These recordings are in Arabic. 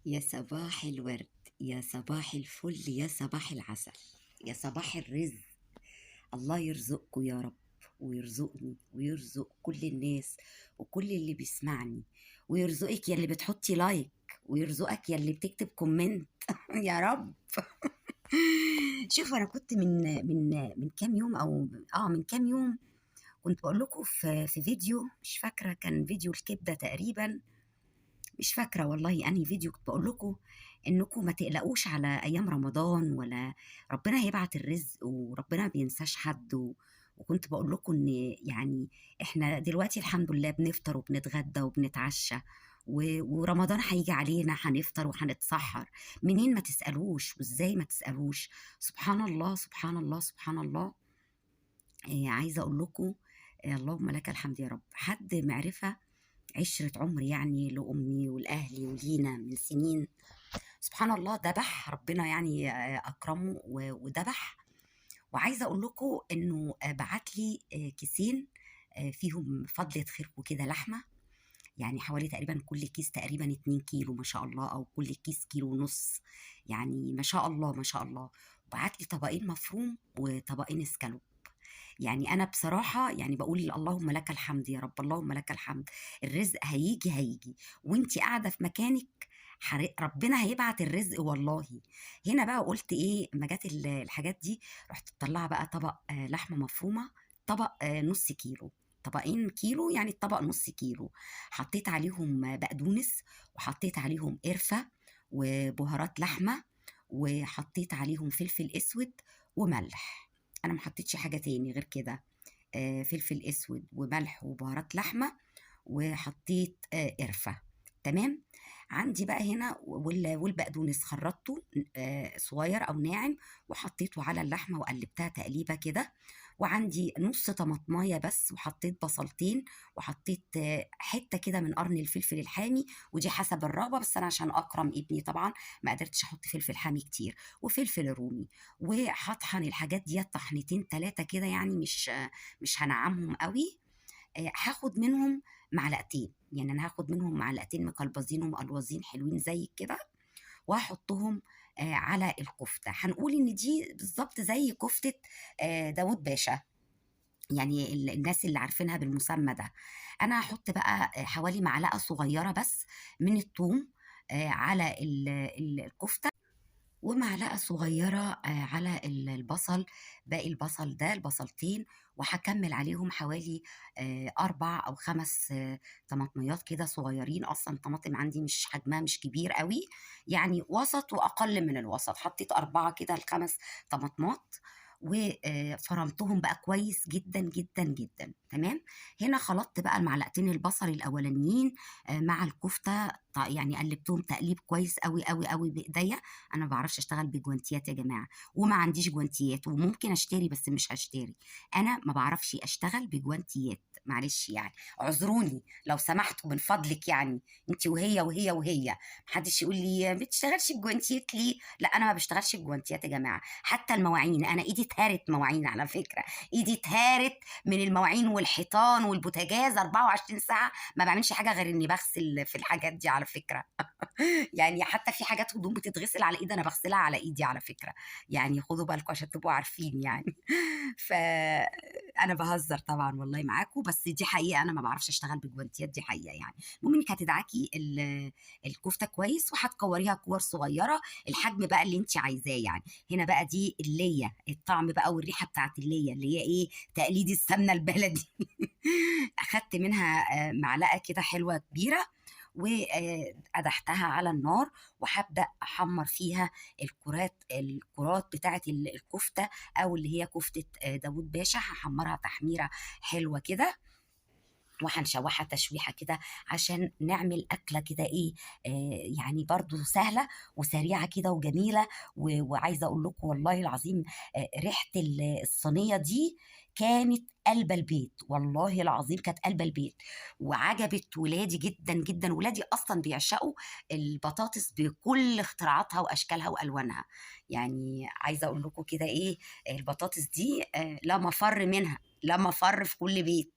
يا صباح الورد، يا صباح الفل، يا صباح العسل، يا صباح الرزق. الله يرزقكم يا رب، ويرزقني ويرزق كل الناس وكل اللي بيسمعني، ويرزقك يا اللي بتحطي لايك، ويرزقك يا اللي بتكتب كومنت يا رب. شوف، انا كنت من كام يوم او من كام يوم كنت بقول لكم في فيديو، مش فاكره كان فيديو الكبده تقريبا، مش فاكرة والله أنهي فيديو كنت بقول لكم إنكم ما تقلقوش على أيام رمضان، ولا ربنا هيبعت الرزق وربنا ما بينساش حد وكنت بقول لكم إن يعني إحنا دلوقتي الحمد لله بنفطر وبنتغدى وبنتعشى، ورمضان هيجي علينا هنفطر وهنتسحر. منين ما تسألوش وإزاي ما تسألوش. سبحان الله سبحان الله سبحان الله. عايزة أقول لكم، اللهم لك الحمد يا رب. حد معرفة عشرة عمر يعني لأمي ولأهلي ولينا من سنين، سبحان الله ذبح ربنا يعني، أكرمه وذبح. وعايزة أقول لكم إنه بعت لي كيسين فيهم فضلة خير وكده لحمة، يعني حوالي تقريبا كل كيس تقريبا 2 كيلو ما شاء الله، أو كل كيس كيلو ونص، يعني ما شاء الله ما شاء الله. وبعت لي طبقين مفروم وطبقين اسكالوب. يعني أنا بصراحة يعني باقول اللهم لك الحمد يا رب، اللهم لك الحمد. الرزق هييجي، هييجي وأنتِ قاعدة في مكانِك، ربنا هيبعت الرزق والله. هنا بقى قُلت إيه، أمّا جات الحاجات دي، رُحت مطلّعة بقى طبق لحمة مفرومة، طبق نُص كيلو، طبقين كيلو يعني الطبق نُص كيلو. حطيت عليهم بقدونس، وحطيت عليهم قرفة وبهارات لحمة، وحطيت عليهم فلفل أسود وملح. أنا ما حطيتش حاجة تاني غير كده، فلفل أسود وملح وبهارات لحمة، وحطيت قرفة. تمام. عندي بقى هنا والبقدونس خرطته صغير أو ناعم، وحطيته على اللحمة وقلبتها تقليبة كده. وعندي نص طماطماية بس، وحطيت بصلتين، وحطيت حتة كده من قرن الفلفل الحامي، ودي حسب الرغبة، بس أنا عشان أكرم ابني طبعا ما قدرتش أحط فلفل حامي كتير، وفلفل رومي. وهطحن الحاجات دي طحنتين ثلاثة كده، يعني مش هنعمهم قوي. هاخد منهم معلقتين، يعني انا هاخد منهم معلقتين مقلبزين ومقلوزين حلوين زي كده، وهحطهم على الكفته. هنقول ان دي بالظبط زي كفته داود باشا، يعني الناس اللي عارفينها بالمسمى ده. انا هحط بقى حوالي معلقه صغيره بس من الثوم على الكفته، ومعلقة صغيرة على البصل، باقي البصل ده البصلتين، وهكمل عليهم حوالي 4 أو 5 طماطميات كده صغيرين. أصلا الطماطم عندي مش حجمها مش كبير قوي، يعني وسط وأقل من الوسط. حطيت 4 كده ل5 طماطمات، وفرمتهم بقى كويس جدا جدا جدا. تمام. هنا خلطت بقى المعلقتين البصل الأولانيين مع الكفتة، يعني قلبتهم تقليب كويس قوي قوي قوي بإيديا. انا ما بعرفش اشتغل بجوانتيات يا جماعه، وما عنديش جوانتيات، وممكن اشتري بس مش هشتري. انا ما بعرفش اشتغل بجوانتيات، معلش يعني، اعذروني لو سمحتوا من فضلك يعني. انت وهي محدش يقول لي ما بتشتغلش بجوانتيات ليه. لا، انا ما بشتغلش بجوانتيات يا جماعه. حتى المواعين، انا ايدي اتهرت مواعين على فكره، ايدي اتهرت من المواعين والحيطان والبوتاجاز 24 ساعه. ما بعملش حاجه غير اني بغسل في الحاجات دي على فكره. يعني حتى في حاجات هدوم بتتغسل على ايدي، انا بغسلها على ايدي على فكره. يعني خدوا بالكم عشان تبقوا عارفين يعني. فانا بهزر طبعا والله معاكم، بس دي حقيقه، انا ما بعرفش اشتغل بجوانتيات، دي حقيقه يعني. المهم انك هتدعكي الكفته كويس، وهتكوريها كور صغيره، الحجم بقى اللي انت عايزاه يعني. هنا بقى دي الليه، الطعم بقى والريحه بتاعت الليه اللي هي ايه، تقليد السمنه البلدي. اخدت منها معلقه كده حلوه كبيره، وقدحتها على النار، وهبدأ أحمر فيها الكرات بتاعة الكفتة، أو اللي هي كفتة داوود باشا. هحمرها تحميرة حلوة كده، وهنشوحها تشويحة كده عشان نعمل أكلة كده إيه، يعني برضو سهلة وسريعة كده وجميلة. وعايزة أقول لكم والله العظيم، ريحة الصينية دي كانت قلب البيت، والله العظيم كانت قلب البيت، وعجبت ولادي جدا جدا. ولادي أصلا بيعشقوا البطاطس بكل اختراعاتها وأشكالها وألوانها. يعني عايزة أقول لكم كده إيه، البطاطس دي لا مفر منها، لا مفر في كل بيت.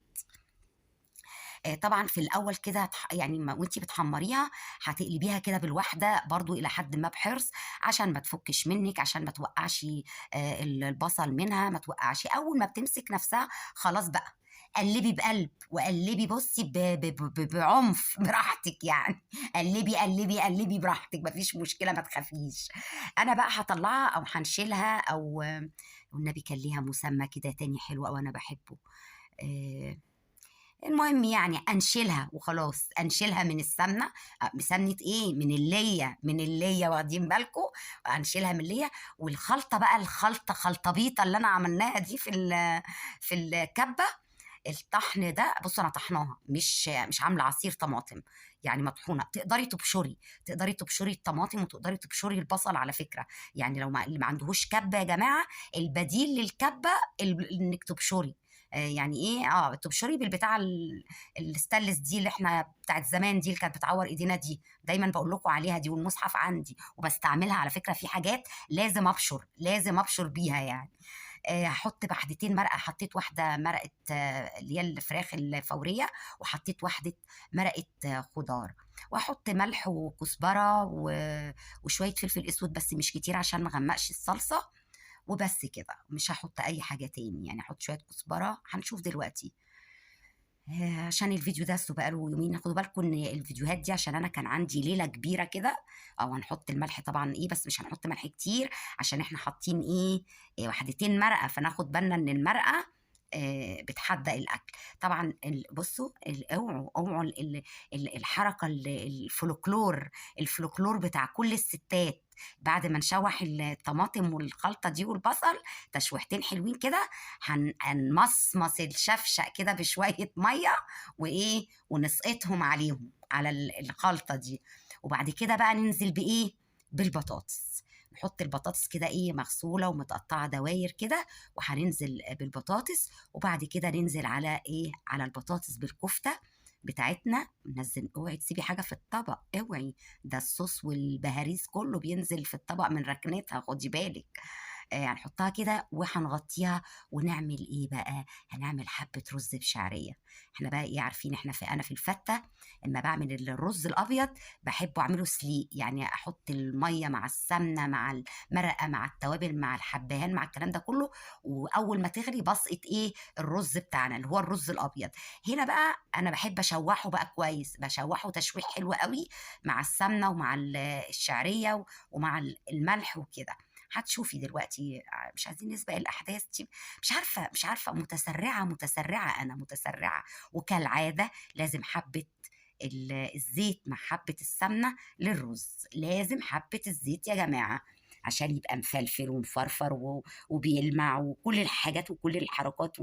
طبعا في الاول كده يعني وانتي بتحمريها هتقلبيها كده بالواحده برضو الى حد ما بحرص، عشان ما تفكش منك، عشان ما توقعش البصل منها، ما توقعش. اول ما بتمسك نفسها خلاص بقى قلبي بقلب، وقلبي بصي بعنف براحتك يعني. قلبي قلبي قلبي براحتك، مفيش مشكله، ما تخافيش. انا بقى هطلعها او هنشيلها، او والنبي كان ليها مسمى كده تاني حلو او انا بحبه. آه، المهم يعني انشلها وخلاص، انشلها من السمنه. سمنه ايه؟ من الليه، واخدين بالكم؟ انشلها من الليه. والخلطه بقى، الخلطه خلطبيطه اللي انا عملناها دي في الكبه، الطحن ده. بص انا طحناها، مش عامله عصير طماطم، يعني مطحونه. تقدري تبشري الطماطم، وتقدري تبشري البصل على فكره. يعني لو اللي ما عندهوش كبه يا جماعه، البديل للكبه انك تبشري. يعني ايه؟ تبشري بالبتاع الستانلس دي، اللي احنا بتاعت زمان دي، اللي كانت بتعور ايدينا دي، دايما بقول لكم عليها دي، والمصحف عندي وبستعملها على فكره. في حاجات لازم ابشر بيها يعني. هحط بحدتين مرقه. حطيت واحده مرقه اللي هي الفراخ الفوريه، وحطيت واحده مرقه خضار. واحط ملح وكزبره وشويه فلفل اسود، بس مش كتير عشان ما اغمقش الصلصه. وبس كده، مش هحط اي حاجه تاني يعني. احط شويه كزبره، هنشوف دلوقتي. عشان الفيديو ده بقاله يومين. خدوا بالكم ان الفيديوهات دي عشان انا كان عندي ليله كبيره كده. او هنحط الملح طبعا ايه، بس مش هنحط ملح كتير، عشان احنا حاطين ايه، وحدتين مرقه، فناخد بالنا ان المرقه بتحدق الاكل طبعا. بصوا اوعوا الحركه، الفلكلور بتاع كل الستات، بعد ما نشوح الطماطم والخلطه دي والبصل تشويحتين حلوين كده، هنمصمص الشفشق كده بشويه ميه، وايه، ونسقطهم على الخلطه دي. وبعد كده بقى ننزل بايه؟ بالبطاطس. نحط البطاطس كده ايه، مغسوله ومتقطعه دواير كده، وهننزل بالبطاطس. وبعد كده ننزل على ايه، على البطاطس بالكفته بتاعتنا. ننزل، اوعي تسيبي حاجه في الطبق، اوعي، ده الصوص والبهاريز كله بينزل في الطبق من ركنتها، خدي بالك. هنحطها كده وهنغطيها. ونعمل ايه بقى؟ هنعمل حبه رز بشعريه. احنا بقى ايه عارفين، انا في الفته اما بعمل الرز الابيض بحبه اعمله سليق، يعني احط الميه مع السمنه مع المرقه مع التوابل مع الحبهان مع الكلام ده كله، واول ما تغلي بسقط ايه، الرز بتاعنا اللي هو الرز الابيض. هنا بقى انا بحب اشوحه بقى كويس، بشوحه تشويح حلو قوي مع السمنه ومع الشعريه ومع الملح وكده. هتشوفي دلوقتي. مش عايزين نسبق الاحداث دي. مش عارفه متسرعه، انا متسرعه. وكالعاده لازم حبه الزيت مع حبه السمنه للرز، لازم حبه الزيت يا جماعه، عشان يبقى مفلفل ومفرفر وبيلمع وكل الحاجات وكل الحركات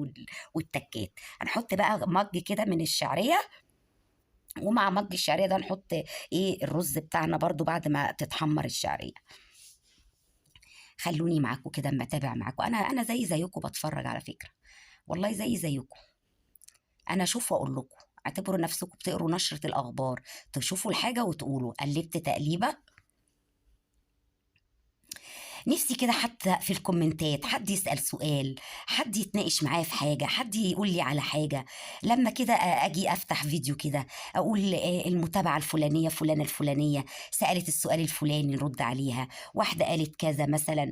والتكات. هنحط بقى مج كده من الشعريه، ومع مج الشعريه ده نحط ايه، الرز بتاعنا برضو بعد ما تتحمر الشعريه. خلوني معاكم كده اما اتابع معاكم. انا زيكم بتفرج على فكره، والله زيكم. انا اشوف واقول لكم. اعتبروا نفسكم بتقروا نشره الاخبار، تشوفوا الحاجه وتقولوا قلبت تقليبه. نفسي كده حتى في الكومنتات حد يسأل سؤال، حد يتناقش معايا في حاجة، حد يقول لي على حاجة. لما كده أجي أفتح فيديو كده أقول المتابعة الفلانية فلانة الفلانية سألت السؤال الفلاني نرد عليها، واحدة قالت كذا مثلا،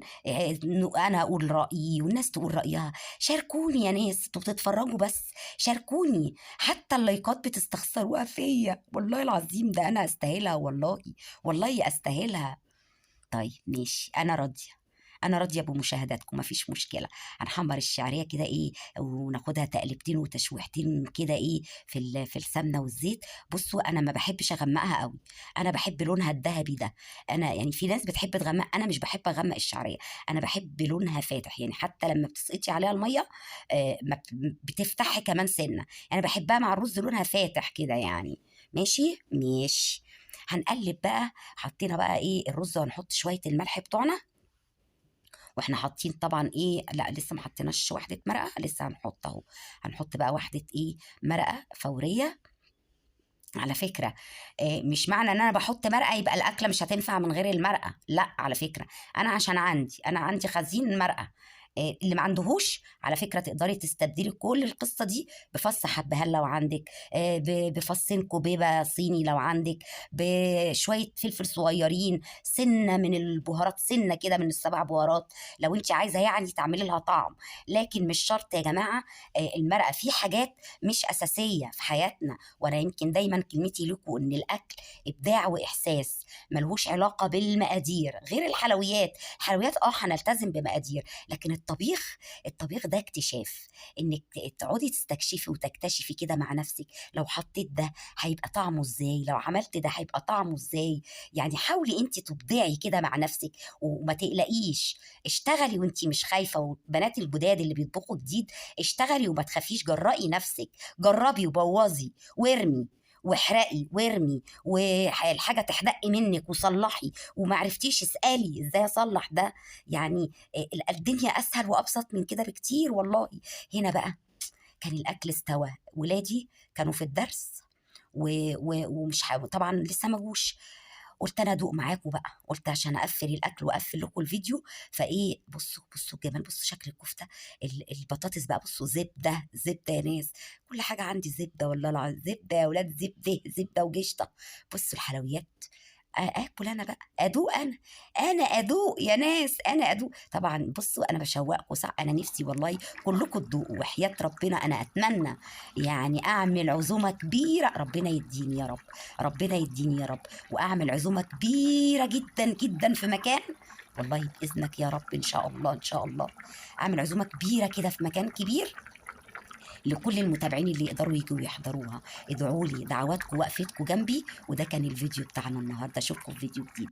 أنا أقول رأيي والناس تقول رأيها. شاركوني يا ناس، انتوا بتتفرجوا بس، شاركوني. حتى اللايكات بتستخسروها فيا، والله العظيم ده أنا أستاهلها، والله أستاهلها. طيب ماشي، انا راضيه بمشاهداتكم، مفيش مشكله. هنحمر الشعريه كده ايه، وناخدها تقلبتين وتشويحتين كده ايه في السمنه والزيت. بصوا انا ما بحبش اغمقها قوي، انا بحب لونها الذهبي ده. انا يعني في ناس بتحب تغمق، انا مش بحب اغمق الشعريه، انا بحب لونها فاتح. يعني حتى لما بتسقطي عليها الميه ما بتفتحي كمان سنه. انا بحبها مع الرز لونها فاتح كده يعني. ماشي ماشي. هنقلب بقى. حطينا بقى ايه الرز، وهنحط شويه الملح بتوعنا. واحنا حاطين طبعا ايه، لا لسه ما حطيناش واحده مرقه، لسه هنحط اهو. هنحط بقى واحده ايه، مرقه فوريه. على فكره مش معنى ان انا بحط مرقه يبقى الاكله مش هتنفع من غير المرقه، لا على فكره. انا عشان عندي خزين مرقه، اللي ما عندهوش على فكرة تقدري تستبدلي كل القصة دي بفص حبهان لو عندك، بفصين كوبيبة صيني لو عندك، بشوية فلفل صغيرين، سنة من البهارات، سنة كده من السبع بهارات لو انت عايزة يعني تعملي لها طعم. لكن مش شرط يا جماعة. المرأة في حاجات مش أساسية في حياتنا، وأنا يمكن دايما كلمتي لكم إن الأكل إبداع وإحساس، ملهوش علاقة بالمقادير غير الحلويات. الحلويات هنلتزم بمقادير، لكن الطبيخ ده اكتشاف، انك تقعدي تستكشفي وتكتشفي كده مع نفسك. لو حطيت ده هيبقى طعمه ازاي، لو عملت ده هيبقى طعمه ازاي. يعني حاولي انت تبدعي كده مع نفسك وما تقلقيش. اشتغلي وانت مش خايفه، وبنات الجداد اللي بيطبخوا جديد اشتغلي وما تخافيش، جرئي نفسك، جربي وبوظي وارمي واحرقي وارمي، والحاجه تحدق منك وصلحي، وما عرفتيش اسالي ازاي اصلح ده. يعني الدنيا اسهل وابسط من كده بكتير والله. هنا بقى كان الاكل استوى، ولادي كانوا في الدرس ومش طبعا لسه ما جوش. قلت انا ادوق معاكم بقى، قلت عشان اقفل الاكل واقفل لكم الفيديو. فايه، بصوا الجمال، بصوا شكل الكفته، البطاطس بقى، بصوا زبده يا ناس، كل حاجه عندي زبده، والله العظيم زبده يا ولاد، زبده وجشطه. بصوا الحلويات. اكل انا بقى، ادوق انا ادوق يا ناس، انا ادوق طبعا. بصوا انا بشوقكم صح، انا نفسي والله كلكم تدوقوا، وحياة ربنا انا اتمنى يعني اعمل عزومه كبيره، ربنا يديني يا رب، ربنا يديني يا رب، واعمل عزومه كبيره جدا جدا في مكان، والله باذنك يا رب، ان شاء الله ان شاء الله اعمل عزومه كبيره كده في مكان كبير لكل المتابعين اللي يقدروا يجوا يحضروها. ادعوا لي، دعواتكم وقفتكم جنبي. وده كان الفيديو بتاعنا النهارده، اشوفكم في فيديو جديد.